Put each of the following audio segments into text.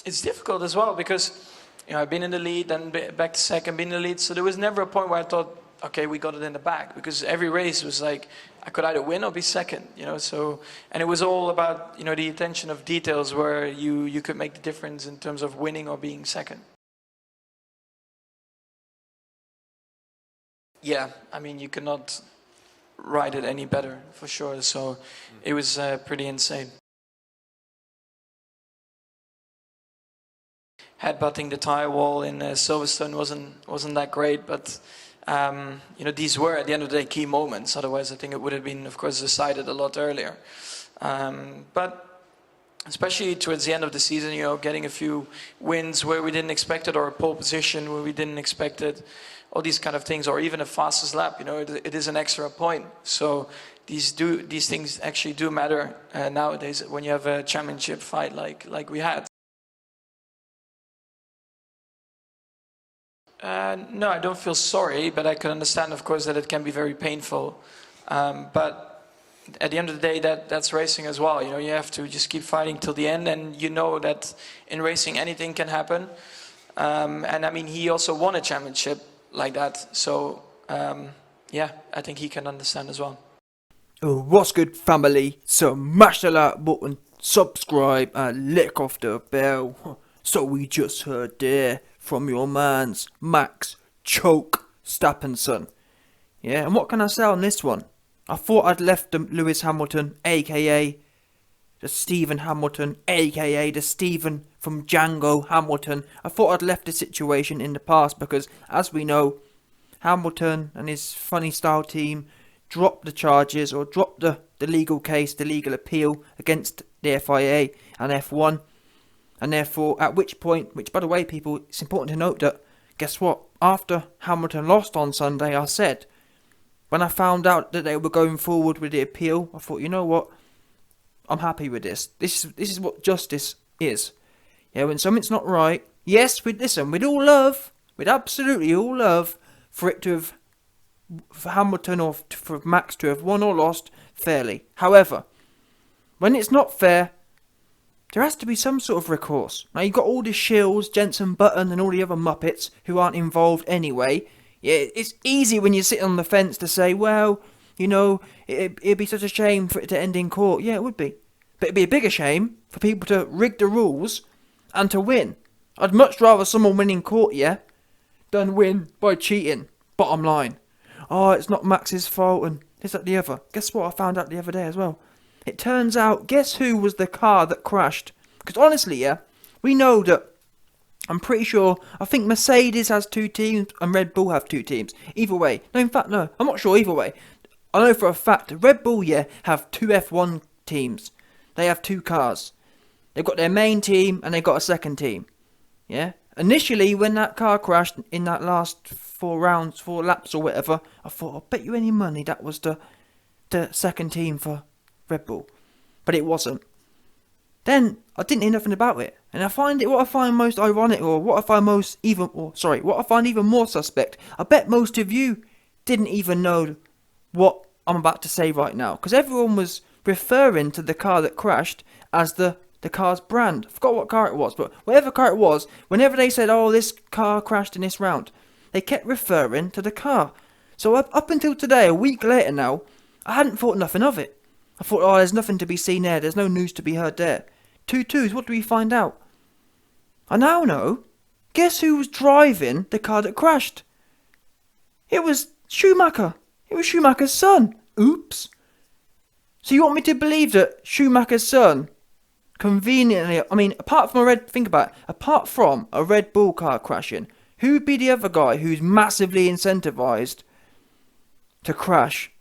it's difficult as well because, I've been in the lead, then back to second, been in the lead. So there was never a point where I thought, okay, we got it in the bag, because every race was like, I could either win or be second, so, and it was all about, the attention of details where you could make the difference in terms of winning or being second. Yeah, I mean, you cannot write it any better, for sure. So it was pretty insane. Headbutting the tire wall in Silverstone wasn't that great, but these were at the end of the day key moments. Otherwise, I think it would have been, of course, decided a lot earlier. But especially towards the end of the season, getting a few wins where we didn't expect it, or a pole position where we didn't expect it, all these kind of things, or even a fastest lap, it is an extra point. So these things actually do matter nowadays when you have a championship fight like we had. No, I don't feel sorry, but I can understand, of course, that it can be very painful. But at the end of the day, that's racing as well. You have to just keep fighting till the end, and that in racing anything can happen. And I mean, he also won a championship like that. So yeah, I think he can understand as well. Oh, what's good, family? Smash the like button, subscribe, and lick off the bell. So we just heard there from your man's Max Choke Stappenson. Yeah, and what can I say on this one? I thought I'd left the Lewis Hamilton, aka the Stephen Hamilton, aka the Stephen from Django Hamilton. I thought I'd left the situation in the past because, as we know, Hamilton and his funny style team dropped the charges, or dropped the legal case, the legal appeal against the FIA and F1. And therefore, at which point, which by the way, people, it's important to note that, guess what? After Hamilton lost on Sunday, I said, when I found out that they were going forward with the appeal, I thought, you know what? I'm happy with this. This is what justice is. Yeah, when something's not right, yes, we'd absolutely all love for it to have, for Hamilton or for Max to have won or lost fairly. However, when it's not fair, there has to be some sort of recourse. Now, you've got all the Shills, Jensen Button, and all the other Muppets who aren't involved anyway. Yeah, it's easy when you sit on the fence to say, well, it'd be such a shame for it to end in court. Yeah, it would be. But it'd be a bigger shame for people to rig the rules and to win. I'd much rather someone win in court, yeah, than win by cheating. Bottom line. Oh, it's not Max's fault and this, that, the other. Guess what I found out the other day as well? It turns out, guess who was the car that crashed? Because honestly, yeah, we know that, I'm pretty sure, I think Mercedes has 2 teams and Red Bull have 2 teams. Either way. No, in fact, no, I'm not sure either way. I know for a fact, Red Bull, yeah, have 2 F1 teams. They have 2 cars. They've got their main team and they've got a second team. Yeah? Initially, when that car crashed in that last 4 laps or whatever, I thought, I'll bet you any money that was the second team for Red Bull, but it wasn't. Then I didn't hear nothing about it, and what I find most ironic, or what I find even more suspect. I bet most of you didn't even know what I'm about to say right now, because everyone was referring to the car that crashed as the car's brand. I forgot what car it was, but whatever car it was, whenever they said, "Oh, this car crashed in this round," they kept referring to the car. So up until today, a week later now, I hadn't thought nothing of it. I thought, oh, there's nothing to be seen there. There's no news to be heard there. 2-2s, what do we find out? I now know. Guess who was driving the car that crashed? It was Schumacher. It was Schumacher's son. Oops. So you want me to believe that Schumacher's son, conveniently, I mean, apart from a Red Bull car crashing, who would be the other guy who's massively incentivized to crash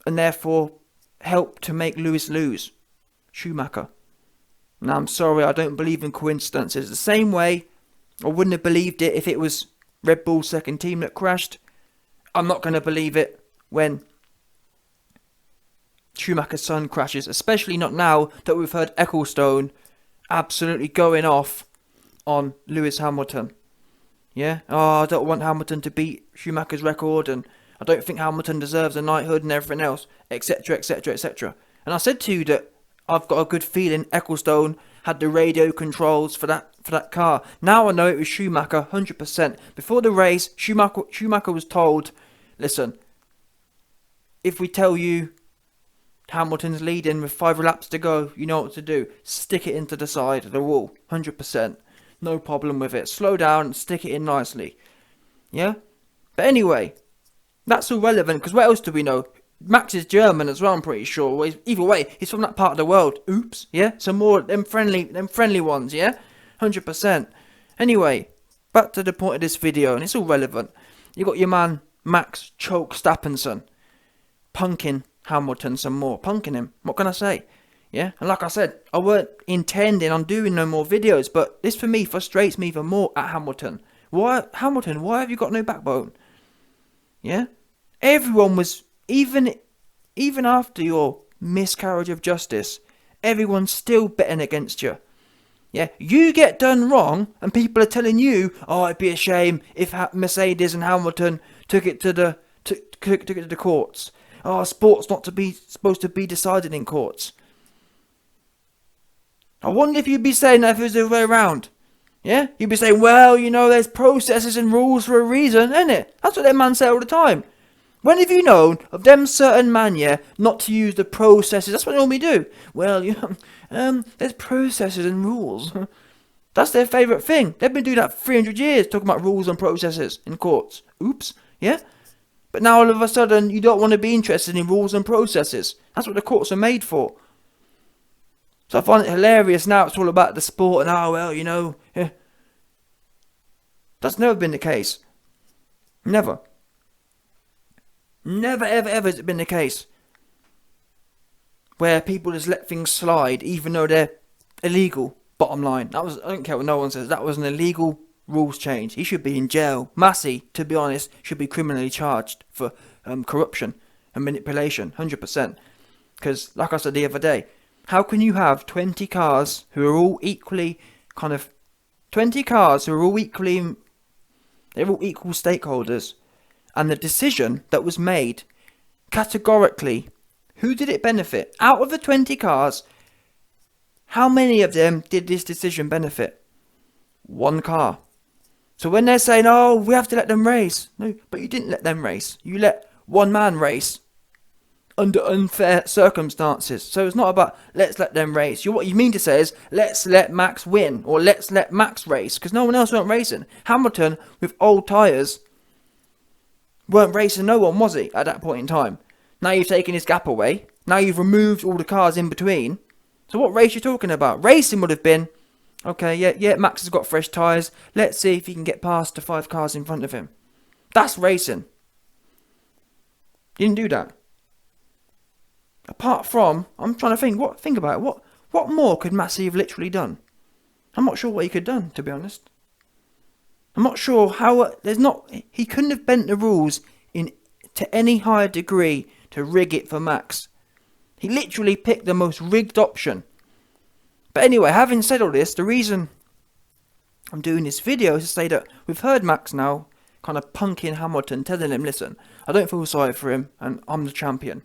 and therefore help to make Lewis lose? Schumacher. Now, I'm sorry, I don't believe in coincidences. The same way I wouldn't have believed it if it was Red Bull's second team that crashed. I'm not going to believe it when Schumacher's son crashes, especially not now that we've heard Ecclestone absolutely going off on Lewis Hamilton. Yeah? Oh, I don't want Hamilton to beat Schumacher's record, and I don't think Hamilton deserves a knighthood and everything else, etc, etc, etc. And I said to you that I've got a good feeling Ecclestone had the radio controls for that car. Now I know it was Schumacher, 100%. Before the race, Schumacher was told, listen, if we tell you Hamilton's leading with 5 laps to go, you know what to do. Stick it into the side of the wall, 100%. No problem with it. Slow down and stick it in nicely. Yeah? But anyway, that's irrelevant, because what else do we know? Max is German as well, I'm pretty sure. Either way, he's from that part of the world. Oops, yeah? Some more, them friendly ones, yeah? 100%. Anyway, back to the point of this video, and it's all relevant. You got your man, Max Choke Stappenson, punking Hamilton some more. Punking him. What can I say? Yeah? And like I said, I weren't intending on doing no more videos, but this for me frustrates me even more at Hamilton. Why, Hamilton, why have you got no backbone? Yeah? Everyone was, even after your miscarriage of justice, everyone's still betting against you. Yeah? You get done wrong, and people are telling you, oh, it'd be a shame if Mercedes and Hamilton took it to the courts. Oh, sport's not supposed to be decided in courts. I wonder if you'd be saying that if it was the other way around. Yeah? You'd be saying, well, you know, there's processes and rules for a reason, isn't it? That's what them man say all the time. When have you known of them certain man, yeah, not to use the processes? That's what they normally do. Well, you know, there's processes and rules. That's their favourite thing. They've been doing that for 300 years, talking about rules and processes in courts. Oops. Yeah? But now all of a sudden, you don't want to be interested in rules and processes. That's what the courts are made for. So I find it hilarious now. It's all about the sport and, oh, well, you know. Yeah. That's never been the case. Never. Never, ever, ever has it been the case where people just let things slide even though they're illegal. Bottom line. I don't care what no one says. That was an illegal rules change. He should be in jail. Massey, to be honest, should be criminally charged for corruption and manipulation, 100%. Because, like I said the other day, how can you have 20 cars who are all equally they're all equal stakeholders, and the decision that was made, categorically, who did it benefit? Out of the 20 cars, how many of them did this decision benefit? One car. So when they're saying, oh, we have to let them race. No, but you didn't let them race. You let one man race under unfair circumstances. So it's not about let's let them race. What you mean to say is let's let Max win, or let's let Max race, because no one else weren't racing. Hamilton, with old tyres, weren't racing no one, was he, at that point in time? Now you've taken his gap away. Now you've removed all the cars in between. So what race are you talking about? Racing would have been, okay, yeah, Max has got fresh tyres. Let's see if he can get past the 5 cars in front of him. That's racing. You didn't do that. Apart from, I'm trying to think about it. What more could Massey have literally done? I'm not sure what he could have done, to be honest. I'm not sure how, he couldn't have bent the rules to any higher degree to rig it for Max. He literally picked the most rigged option. But anyway, having said all this, the reason I'm doing this video is to say that we've heard Max now kind of punking Hamilton, telling him, listen, I don't feel sorry for him, and I'm the champion.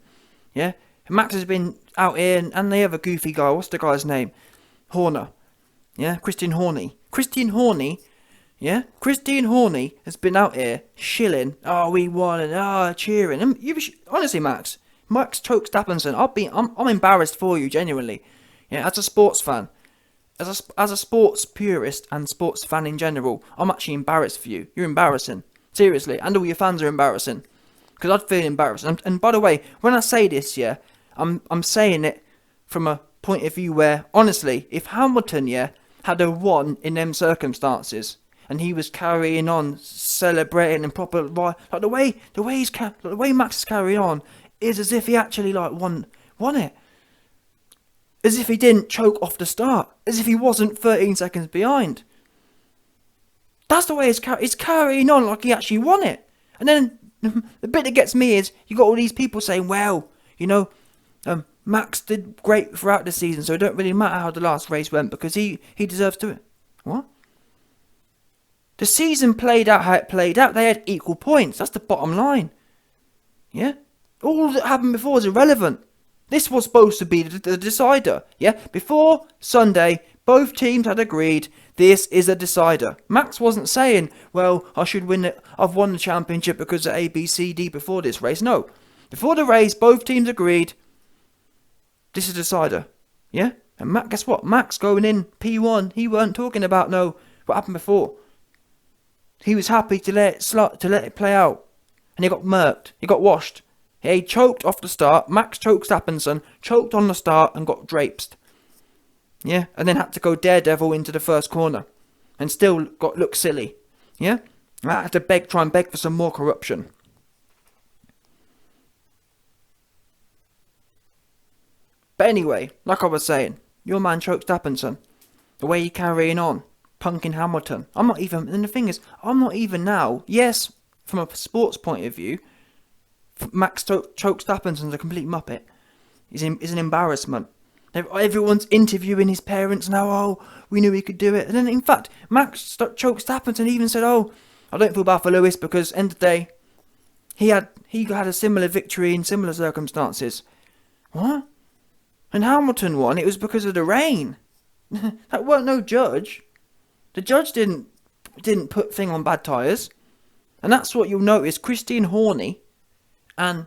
Yeah? Max has been out here, and the other goofy guy, what's the guy's name? Horner. Yeah? Christian Horney. Yeah? Christine Horney has been out here shilling. Oh, we won, and cheering. And honestly, Max Choke Stappenson, I'm embarrassed for you, genuinely. Yeah, as a sports fan, as a sports purist and sports fan in general, I'm actually embarrassed for you. You're embarrassing, seriously, and all your fans are embarrassing. Because I'd feel embarrassed. And by the way, when I say this, yeah, I'm saying it from a point of view where, honestly, if Hamilton, yeah, had a won in them circumstances, and he was carrying on, celebrating and proper, like the way Max is carrying on is as if he actually won it, as if he didn't choke off the start, as if he wasn't 13 seconds behind. That's the way he's carrying on like he actually won it. And then the bit that gets me is you got all these people saying, well, you know, Max did great throughout the season, so it don't really matter how the last race went because he deserves to it. What? The season played out how it played out. They had equal points. That's the bottom line. Yeah? All that happened before is irrelevant. This was supposed to be the decider. Yeah? Before Sunday, Both teams had agreed this is a decider. Max wasn't saying, well, I should win it. I've won the championship because of A, B, C, D before this race. No. Before the race, both teams agreed this is a decider. Yeah? And guess what? Max going in P1, he weren't talking about what happened before. He was happy to let it play out. And he got murked. He got washed. He choked off the start. Max choked Verstappen, choked on the start and got draped. Yeah, and then had to go daredevil into the first corner. And still looked silly. Yeah? And I had to try and beg for some more corruption. But anyway, like I was saying, your man choked Verstappen. The way he carrying on, punking Hamilton. And the thing is, I'm not even now, yes, from a sports point of view, Max chokes Verstappen's a complete muppet. He's an embarrassment. Everyone's interviewing his parents now. Oh, we knew he could do it. And then, in fact, Max chokes Verstappen and even said, "Oh, I don't feel bad for Lewis because end of the day, he had a similar victory in similar circumstances." What? And Hamilton won. It was because of the rain. That weren't no judge. The judge didn't put thing on bad tyres. And that's what you'll notice. Christian Horner and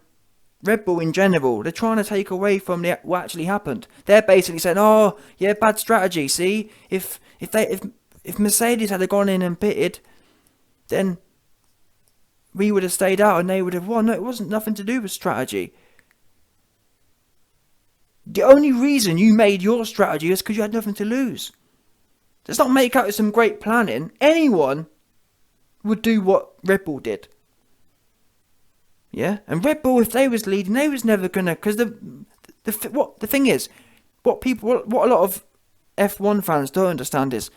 Red Bull in general, they're trying to take away from what actually happened. They're basically saying, "Oh, yeah, bad strategy. See, if Mercedes had gone in and pitted, then we would have stayed out and they would have won." No, it wasn't nothing to do with strategy. The only reason you made your strategy is because you had nothing to lose. Let's not make out some great planning. Anyone would do what Red Bull did. Yeah, and Red Bull, if they was leading, they was never gonna. Because the thing is, what a lot of F1 fans don't understand is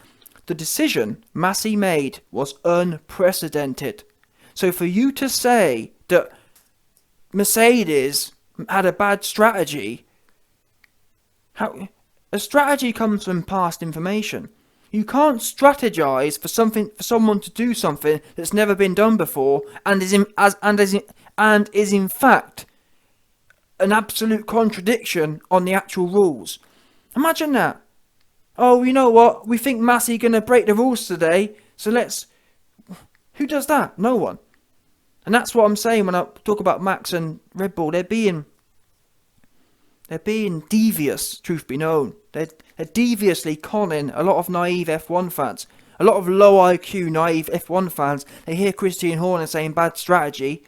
the decision Massey made was unprecedented. So for you to say that Mercedes had a bad strategy, a strategy comes from past information. You can't strategize for someone to do something that's never been done before and is in fact an absolute contradiction on the actual rules. Imagine that. Oh, you know what? We think Massey gonna break the rules today, so let's. Who does that? No one. And that's what I'm saying when I talk about Max and Red Bull. They're being devious, truth be known. They're deviously conning a lot of naive F1 fans. A lot of low IQ, naive F1 fans. They hear Christian Horner saying bad strategy.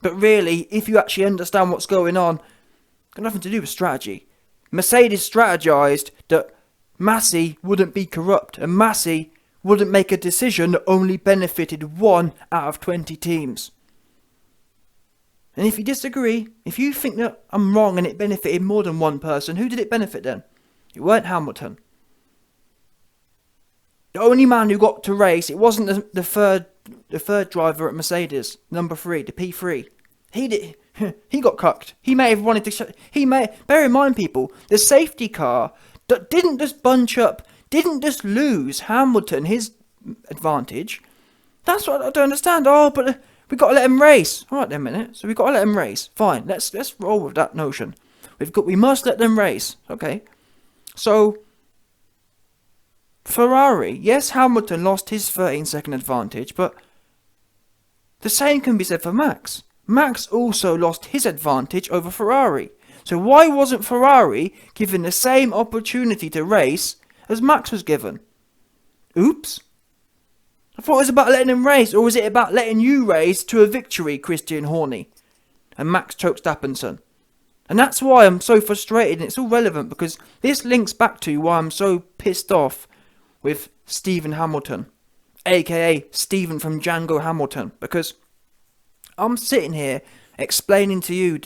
But really, if you actually understand what's going on, it's got nothing to do with strategy. Mercedes strategized that Massey wouldn't be corrupt. And Massey wouldn't make a decision that only benefited 1 out of 20 teams. And if you disagree, if you think that I'm wrong and it benefited more than one person, who did it benefit then? It weren't Hamilton. The only man who got to race, it wasn't the third driver at Mercedes, number 3, the P3. He got cucked. He may have wanted to. Bear in mind, people, the safety car that didn't just bunch up, didn't just lose Hamilton his advantage. That's what I don't understand. Oh, but we got to let him race. All right, then a minute. So we got to let him race. Fine. Let's roll with that notion. We must let them race. Okay. So Ferrari, yes, Hamilton lost his 13-second advantage, but the same can be said for Max. Max also lost his advantage over Ferrari. So why wasn't Ferrari given the same opportunity to race as Max was given? Oops. I thought it was about letting him race, or was it about letting you race to a victory, Christian Horner? And Max chokes Verstappen. And that's why I'm so frustrated, and it's all relevant, because this links back to why I'm so pissed off with Stephen Hamilton, aka Stephen from Django Hamilton, because I'm sitting here explaining to you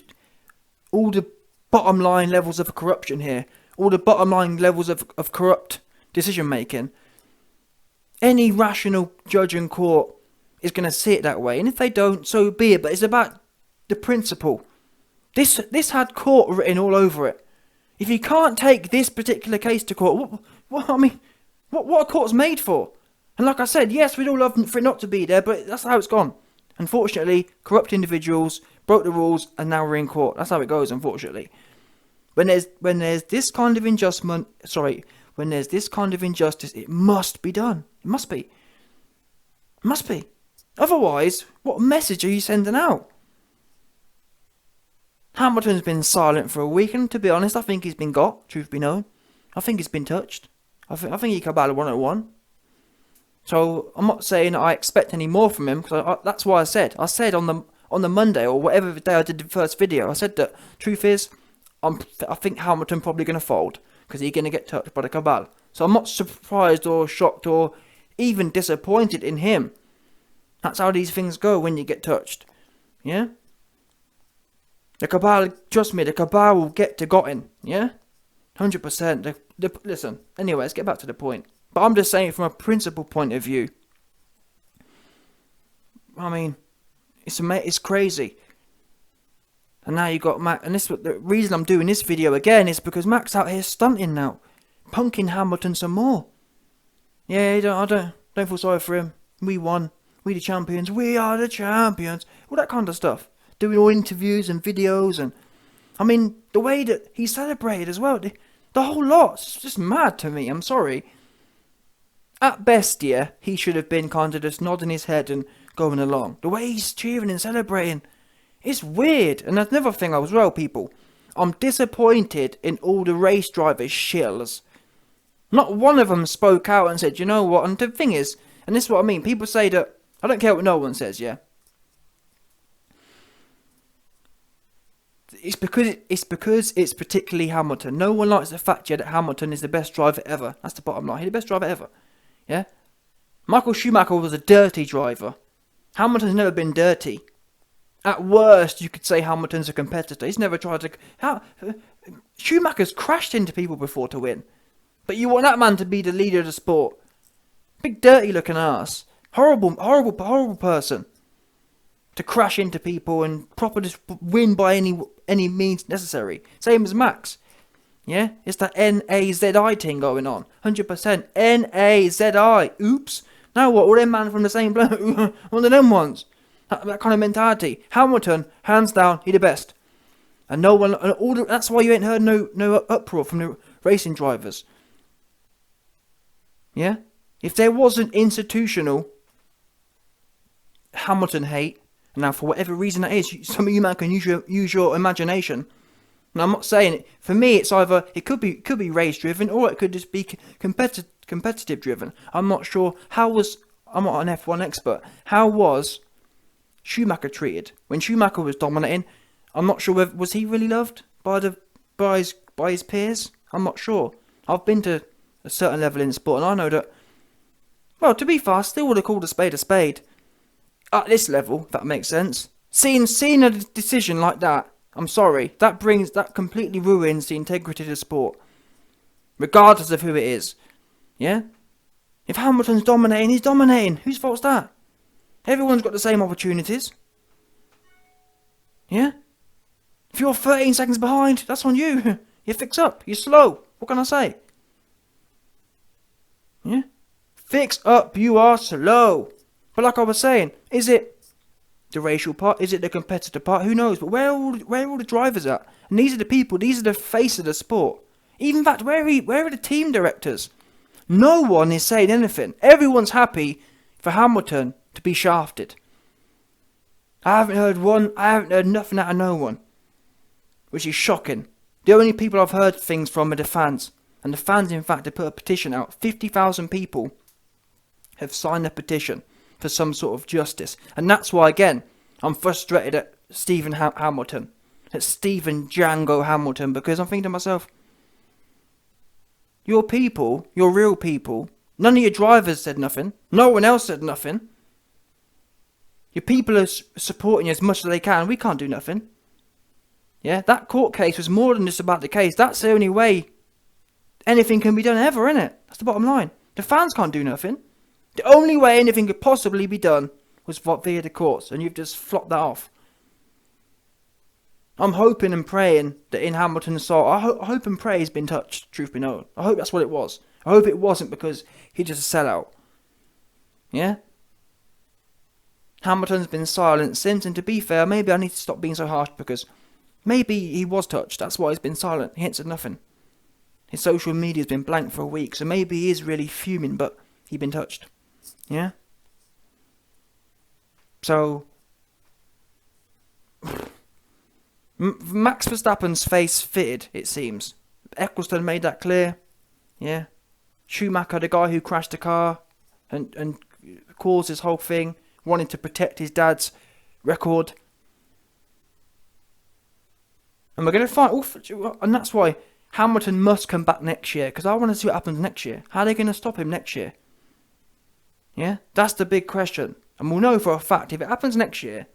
all the bottom line levels of corruption here, all the bottom line levels of corrupt decision making. Any rational judge in court is going to see it that way, and if they don't, so be it. But it's about the principle. This had court written all over it. If you can't take this particular case to court, what are courts made for? And like I said, yes, we'd all love for it not to be there, but that's how it's gone. Unfortunately, corrupt individuals broke the rules, and now we're in court. That's how it goes, unfortunately. When there's this kind of when there's this kind of injustice, it must be done. It must be. It must be. Otherwise, what message are you sending out? Hamilton's been silent for a week, and to be honest, I think he's been got, truth be known. I think he's been touched. I think he can battle 101. So I'm not saying I expect any more from him, because that's why I said on the Monday or whatever day I did the first video, I said that truth is, I think Hamilton probably going to fold because he's going to get touched by the cabal. So I'm not surprised or shocked or even disappointed in him. That's how these things go when you get touched. Yeah? The cabal, trust me, the cabal will get to Gotten. Yeah? 100%. Listen, anyway, let's get back to the point. But I'm just saying from a principle point of view. I mean, it's crazy. And now you got Max, and the reason I'm doing this video again is because Max out here stunting now, punking Hamilton some more. Yeah, I don't feel sorry for him. We won. We the champions. We are the champions. All that kind of stuff. Doing all interviews and videos, and I mean the way that he celebrated as well. The whole lot's just mad to me. I'm sorry. At best, yeah, he should have been kind of just nodding his head and going along. The way he's cheering and celebrating. It's weird, and that's another thing as well, people. I'm disappointed in all the race drivers shills. Not one of them spoke out and said, you know what, and the thing is, and this is what I mean, people say that, I don't care what no one says, yeah? It's because it's particularly Hamilton. No one likes the fact, yeah, that Hamilton is the best driver ever. That's the bottom line. He's the best driver ever, yeah? Michael Schumacher was a dirty driver. Hamilton's never been dirty. At worst, you could say Hamilton's a competitor. He's never tried to... Schumacher's crashed into people before to win. But you want that man to be the leader of the sport. Big dirty looking ass. Horrible person. To crash into people and properly win by any means necessary. Same as Max. Yeah? It's that N-A-Z-I thing going on. 100%. N-A-Z-I. Oops. Now what? All them man from the same bloke. One of them ones. That kind of mentality. Hamilton, hands down, he the best. And no one, that's why you ain't heard no uproar from the racing drivers. Yeah? If there wasn't institutional Hamilton hate, now for whatever reason that is, some of you man can use your imagination. And I'm not saying it. For me, it's either it could be race driven or it could just be competitive driven. I'm not sure. I'm not an F1 expert. How was Schumacher treated when Schumacher was dominating? I'm not sure was he really loved by his peers. I'm not sure. I've been to a certain level in sport, and I know that. Well, to be fair, I still would have called a spade at this level. If that makes sense. Seeing a decision like that, I'm sorry, that completely ruins the integrity of the sport, regardless of who it is. Yeah. If Hamilton's dominating, he's dominating. Whose fault's that? Everyone's got the same opportunities. Yeah? If you're 13 seconds behind, that's on you. You fix up. You're slow. What can I say? Yeah? Fix up. You are slow. But like I was saying, is it the racial part? Is it the competitor part? Who knows? But where are all the drivers at? And these are the people. These are the face of the sport. Even in fact, where are the team directors? No one is saying anything. Everyone's happy for Hamilton to be shafted. I haven't heard nothing out of no one. Which is shocking. The only people I've heard things from are the fans. And the fans, in fact, have put a petition out. 50,000 people have signed a petition for some sort of justice. And that's why, again, I'm frustrated at Stephen Hamilton. At Stephen Django Hamilton. Because I'm thinking to myself, your people, your real people, none of your drivers said nothing. No one else said nothing. Your people are supporting you as much as they can. We can't do nothing. Yeah, that court case was more than just about the case. That's the only way anything can be done ever, innit? That's the bottom line. The fans can't do nothing. The only way anything could possibly be done was via the courts, and you've just flopped that off. I'm hoping and praying that in Hamilton's soul, I hope and pray he's been touched, truth be known. I hope that's what it was. I hope it wasn't because he's just a sellout. Yeah? Hamilton's been silent since, and to be fair, maybe I need to stop being so harsh because maybe he was touched. That's why he's been silent. He ain't said nothing. His social media's been blank for a week, so maybe he is really fuming, but he's been touched. Yeah? So, Max Verstappen's face fitted, it seems. Eccleston made that clear. Yeah? Schumacher, the guy who crashed the car and caused this whole thing, wanting to protect his dad's record. And we're going to find, and that's why Hamilton must come back next year, because I want to see what happens next year. How are they going to stop him next year? Yeah, that's the big question. And we'll know for a fact, if it happens next year,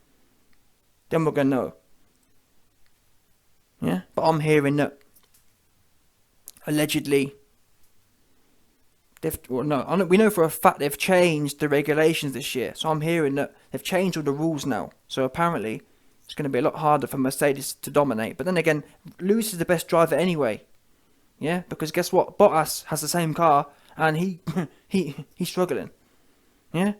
then we're going to know. Yeah, but I'm hearing that allegedly, we know for a fact they've changed the regulations this year. So I'm hearing that they've changed all the rules now. So apparently, it's going to be a lot harder for Mercedes to dominate. But then again, Lewis is the best driver anyway. Yeah, because guess what? Bottas has the same car, and he's struggling. Yeah,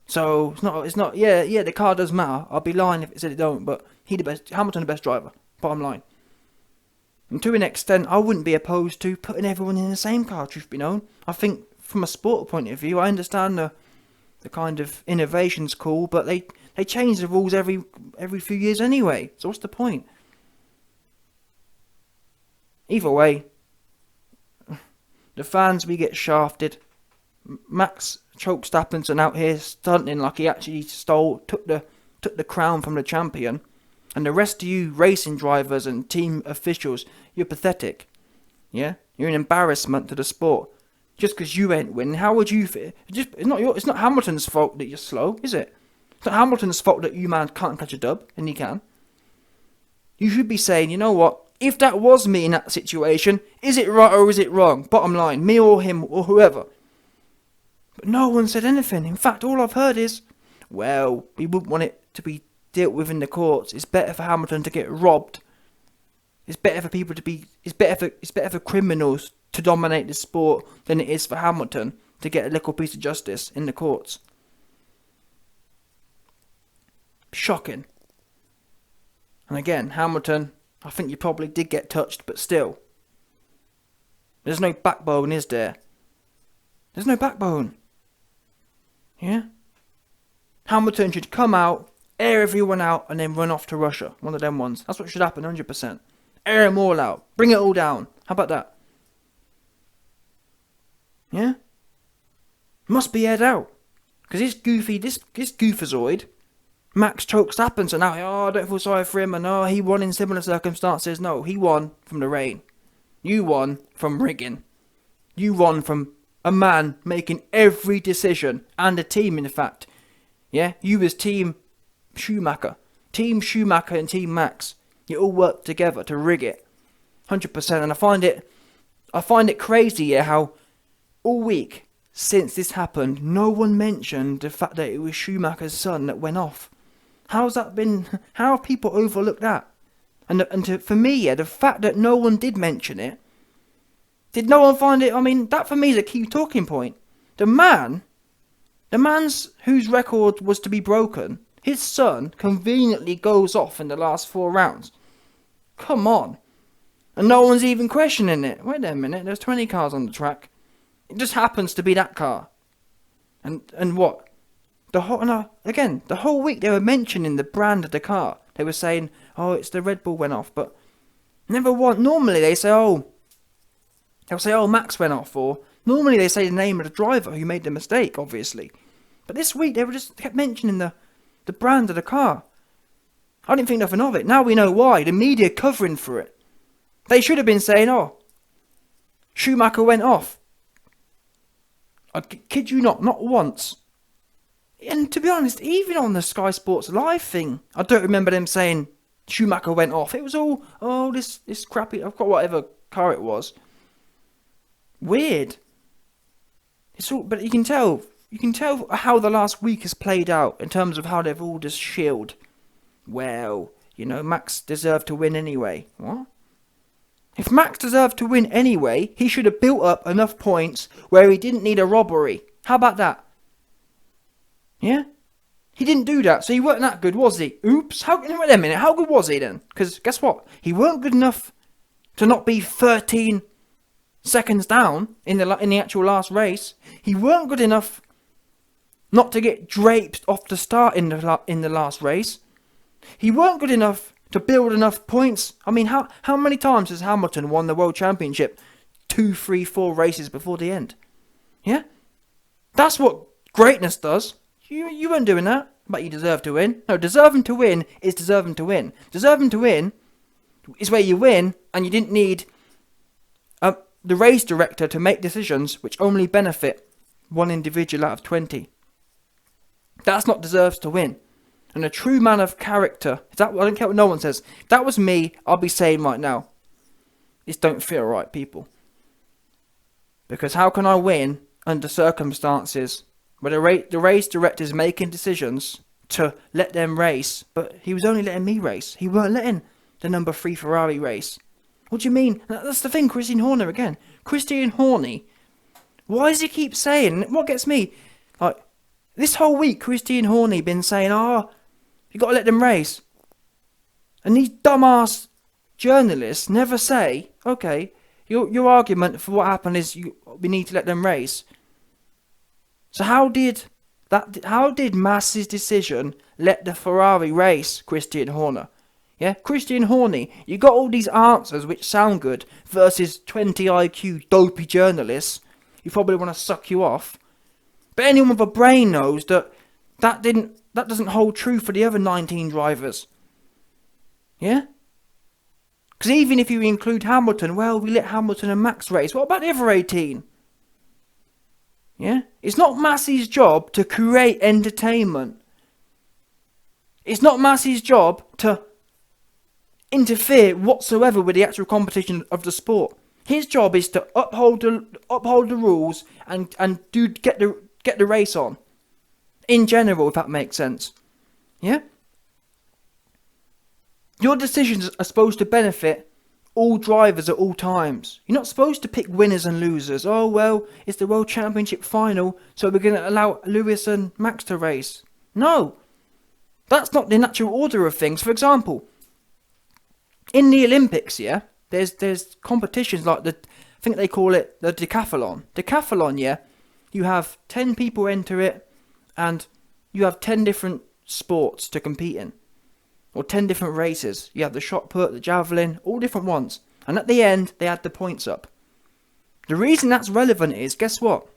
so it's not. Yeah, the car does matter. I'll be lying if it said it don't. But Hamilton the best driver. Bottom line. And to an extent, I wouldn't be opposed to putting everyone in the same car. Truth be known, I think from a sport point of view, I understand the kind of innovation's cool, but they change the rules every few years anyway. So what's the point? Either way, the fans, we get shafted. Max Verstappen out here stunting like he actually took the crown from the champion, and the rest of you racing drivers and team officials, you're pathetic. Yeah, you're an embarrassment to the sport. Just because you ain't winning, how would you feel? It's not Hamilton's fault that you're slow, is it? It's not Hamilton's fault that you man can't catch a dub, and he can. You should be saying, you know what? If that was me in that situation, is it right or is it wrong? Bottom line, me or him or whoever. But no one said anything. In fact, all I've heard is, well, we wouldn't want it to be dealt with in the courts. It's better for Hamilton to get robbed. It's better for people to be. It's better for criminals to dominate the sport than it is for Hamilton to get a little piece of justice in the courts. Shocking. And again, Hamilton, I think you probably did get touched, but still. There's no backbone, is there? There's no backbone. Yeah? Hamilton should come out, air everyone out, and then run off to Russia. One of them ones. That's what should happen, 100%. Air them all out. Bring it all down. How about that? Yeah? Must be aired out. Because this goofazoid, Max Verstappen, so now, I don't feel sorry for him, and he won in similar circumstances. No, he won from the rain. You won from rigging. You won from a man making every decision, and a team, in fact. Yeah, you was Team Schumacher. Team Schumacher and Team Max. You all worked together to rig it. 100%. And I find it crazy, yeah, how all week since this happened, no one mentioned the fact that it was Schumacher's son that went off. How's that been? How have people overlooked that? For me, yeah, the fact that no one did mention it, did no one find it? I mean, that for me is a key talking point. The man's whose record was to be broken, his son conveniently goes off in the last 4 rounds. Come on. And no one's even questioning it. Wait a minute, there's 20 cars on the track. It just happens to be that car. And what? The whole week they were mentioning the brand of the car. They were saying, it's the Red Bull went off, but normally they say, they'll say, Max went off, or normally they say the name of the driver who made the mistake, obviously. But this week they kept mentioning the brand of the car. I didn't think nothing of it. Now we know why. The media covering for it. They should have been saying, Schumacher went off. I kid you not once. And to be honest, even on the Sky Sports Live thing, I don't remember them saying Schumacher went off. It was all, this crappy, I've got whatever car it was. Weird. It's all, but you can tell how the last week has played out in terms of how they've all just shielded. Well, Max deserved to win anyway. What? If Max deserved to win anyway, he should have built up enough points where he didn't need a robbery. How about that? Yeah? He didn't do that, so he weren't that good, was he? Oops. Wait a minute, how good was he then? Because guess what? He weren't good enough to not be 13 seconds down in the actual last race. He weren't good enough not to get draped off the start in the last race. He weren't good enough to build enough points. I mean, how many times has Hamilton won the World Championship? 2, 3, 4 races before the end. Yeah? That's what greatness does. You weren't doing that, but you deserve to win. No, deserving to win is deserving to win. Deserving to win is where you win and you didn't need the race director to make decisions which only benefit one individual out of 20. That's not deserves to win. And a true man of character, I don't care what no one says. If that was me, I'll be saying right now, this don't feel right, people. Because how can I win under circumstances where the race director is making decisions to let them race, but he was only letting me race. He weren't letting the number 3 Ferrari race. What do you mean? That's the thing, Christian Horner again. Christian Horner. Why does he keep saying, what gets me, like, this whole week Christian Horner been saying, you got to let them race. And these dumbass journalists never say, okay, your argument for what happened is we need to let them race. So how did Mass's decision let the Ferrari race, Christian Horner? Yeah, Christian Horner, you got all these answers which sound good versus 20 IQ dopey journalists who probably want to suck you off. But anyone with a brain knows that doesn't hold true for the other 19 drivers. Yeah? Because even if you include Hamilton, well, we let Hamilton and Max race. What about the other 18? Yeah? It's not Massey's job to create entertainment. It's not Massey's job to interfere whatsoever with the actual competition of the sport. His job is to uphold the rules and get the race on. In general, if that makes sense. Yeah? Your decisions are supposed to benefit all drivers at all times. You're not supposed to pick winners and losers. Oh, well, it's the World Championship final, so we're going to allow Lewis and Max to race. No. That's not the natural order of things. For example, in the Olympics, yeah, there's competitions like I think they call it the decathlon. Decathlon, yeah, you have 10 people enter it, and you have 10 different sports to compete in. Or 10 different races. You have the shot put, the javelin, all different ones. And at the end, they add the points up. The reason that's relevant is, guess what?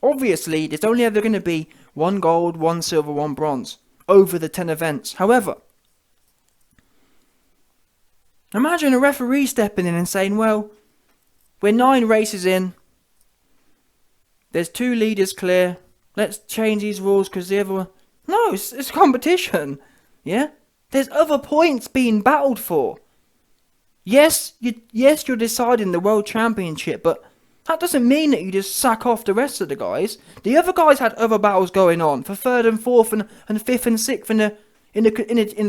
Obviously, there's only ever going to be 1 gold, 1 silver, 1 bronze over the 10 events. However, imagine a referee stepping in and saying, well, we're 9 races in. There's 2 leaders clear. Let's change these rules because the other one... No, it's competition. Yeah? There's other points being battled for. Yes, you're deciding the World Championship, but that doesn't mean that you just sack off the rest of the guys. The other guys had other battles going on for 3rd and 4th and 5th and 6th in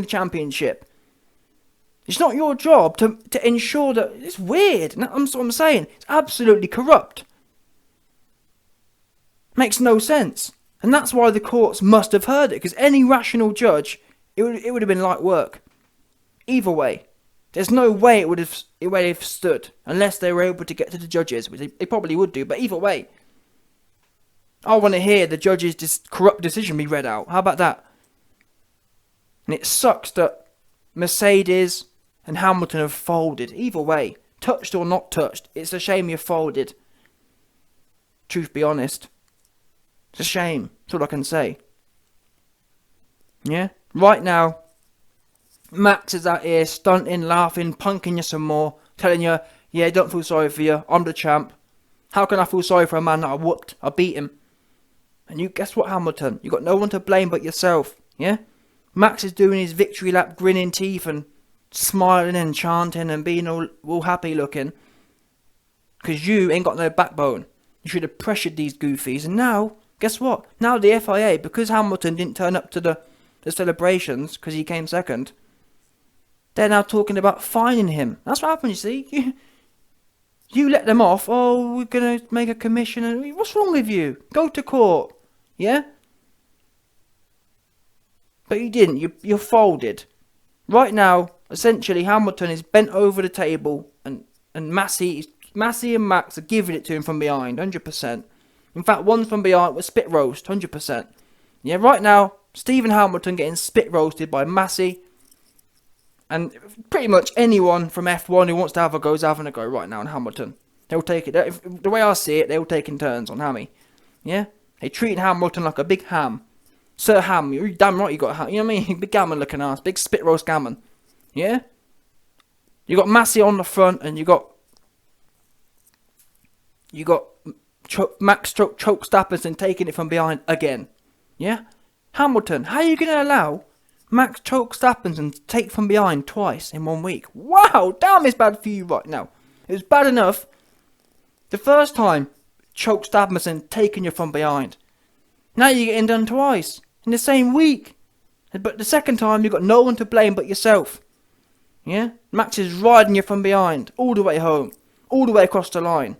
the championship. It's not your job to ensure that... It's weird. That's what I'm saying. It's absolutely corrupt. Makes no sense. And that's why the courts must have heard it, because any rational judge, it would have been light work. Either way. There's no way it would have stood unless they were able to get to the judges, which they probably would do, but either way. I want to hear the judge's corrupt decision be read out. How about that? And it sucks that Mercedes and Hamilton have folded. Either way, touched or not touched, it's a shame you folded. Truth be honest. It's a shame. That's all I can say. Yeah? Right now, Max is out here stunting, laughing, punking you some more, telling you, yeah, don't feel sorry for you, I'm the champ. How can I feel sorry for a man that I whooped? I beat him. And you, guess what, Hamilton? You got no one to blame but yourself, yeah? Max is doing his victory lap, grinning teeth and smiling and chanting and being all happy looking. Because you ain't got no backbone. You should have pressured these goofies. And now, guess what? Now the FIA, because Hamilton didn't turn up to the celebrations because he came second, they're now talking about fining him. That's what happened, you see. You let them off. Oh, we're going to make a commission. What's wrong with you? Go to court. Yeah? But you didn't. You're folded. Right now, essentially, Hamilton is bent over the table and Massey Massey and Max are giving it to him from behind, 100%. In fact, one's from behind with spit roast, 100%. Yeah, right now, Stephen Hamilton getting spit roasted by Massey. And pretty much anyone from F1 who wants to have a go is having a go right now on Hamilton. They'll take it. The way I see it, they'll take in turns on Hammy. Yeah? They treating Hamilton like a big ham. Sir Ham, you're damn right you got a ham. You know what I mean? Big gammon looking ass. Big spit roast gammon. Yeah? You got Massey on the front and you got Max choke Stapperson taking it from behind again. Yeah? Hamilton, how are you going to allow Max choke Stapperson to take from behind twice in 1 week? Wow, damn, it's bad for you right now. It was bad enough the first time choke Stapperson taking you from behind. Now you're getting done twice in the same week. But the second time you've got no one to blame but yourself. Yeah? Max is riding you from behind all the way home, all the way across the line.